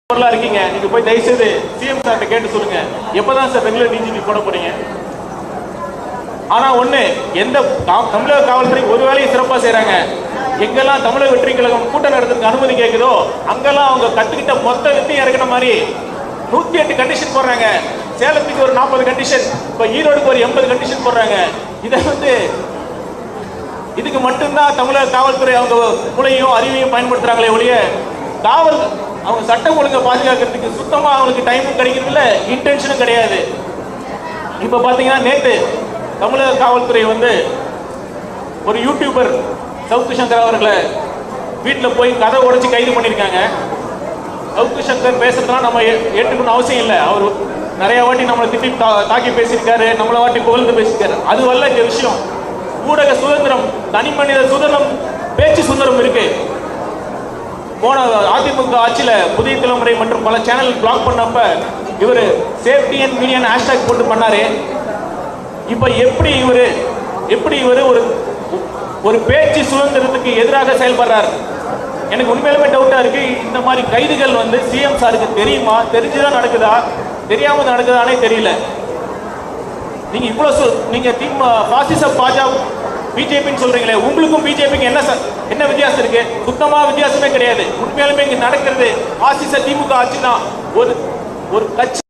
இருக்கீங்க, நீங்க போய் தயவுசெய்து சிஎம் சார்ட்ட கேட்டு சொல்லுங்க, எப்பதான் சார் ரெகுலர் டிஜிபி போட போறீங்க? ஆனா ஒண்ணு, எந்த தமிழக காவல்துறை ஒரு வேலையை சிறப்பா செய்யறாங்க. எங்கெல்லாம் தமிழக வெற்றி கழகம் கூட்டம் நடத்துறதுக்கு அனுமதி கேட்குதோ அங்கெல்லாம் அவங்க கத்துக்கிட்ட மொத்த வித்தையும் இறக்கின மாதிரி 108 கண்டிஷன் போடுறாங்க. சேலத்துக்கு ஒரு 40 கண்டிஷன், இப்ப ஈரோடுக்கு ஒரு 80 கண்டிஷன் போடுறாங்க. இதை இதுக்கு மட்டும்தான் தமிழக காவல்துறை அவங்க மூளையும் அறிவையும் பயன்படுத்துறாங்களே ஒழிய காவல் அவங்க சட்டம் ஒழுங்கை பாதுகாக்கிறதுக்கு சுத்தமா அவங்களுக்கு டைமும் கிடைக்கிறது இல்ல, இன்டென்ஷனும் கிடையாது. இப்ப பாத்தீங்கன்னா நேற்று தமிழக காவல்துறை ஒரு யூடியூபர் சவுக்கு சங்கர் அவர்களை வீட்டில் போய் கதை உடைச்சு கைது பண்ணியிருக்காங்க. சவுக்கு சங்கர் பேசுறதுலாம் நம்ம ஏற்றுக்கணும் அவசியம் இல்லை. அவர் நிறைய வாட்டி நம்மளை திட்டி தாக்கி பேசியிருக்காரு, நம்மளை வாட்டி புகழ்ந்து பேசியிருக்காரு. அது வரல இந்த விஷயம். ஊடக சுதந்திரம், தனி மனித சுதந்திரம், பேச்சு சுதந்திரம் இருக்கு. போன அதிமுக ஆட்சியில புதிய தலைமுறை மற்றும் பல சேனல் பிளாக் பண்ணப்ப இவர் சேஃப்டி அண்ட் மீடியா ஹேஷ்டாக் போட்டு பண்ணாரு. இப்ப எப்படி இவரு ஒரு பேச்சு சுதந்திரத்துக்கு எதிராக செயல்படுறார்? எனக்கு உண்மையிலுமே டவுட்டா இருக்கு. இந்த மாதிரி கைதுகள் சிஎம் சாருக்கு தெரியுமா, தெரிஞ்சுதான் நடக்குதா, தெரியாம நடக்குதானே தெரியல. நீங்க இவ்வளவு நீங்க பாசிச பாஜக பிஜேபின்னு சொல்றீங்களே, உங்களுக்கும் பிஜேபிக்கு என்ன வித்தியாசம் இருக்கு? சுத்தமா வித்தியாசமே கிடையாது. உண்மையாலுமே இங்க நடக்கிறது பாசிச திமுக ஆட்சி தான். ஒரு கட்சி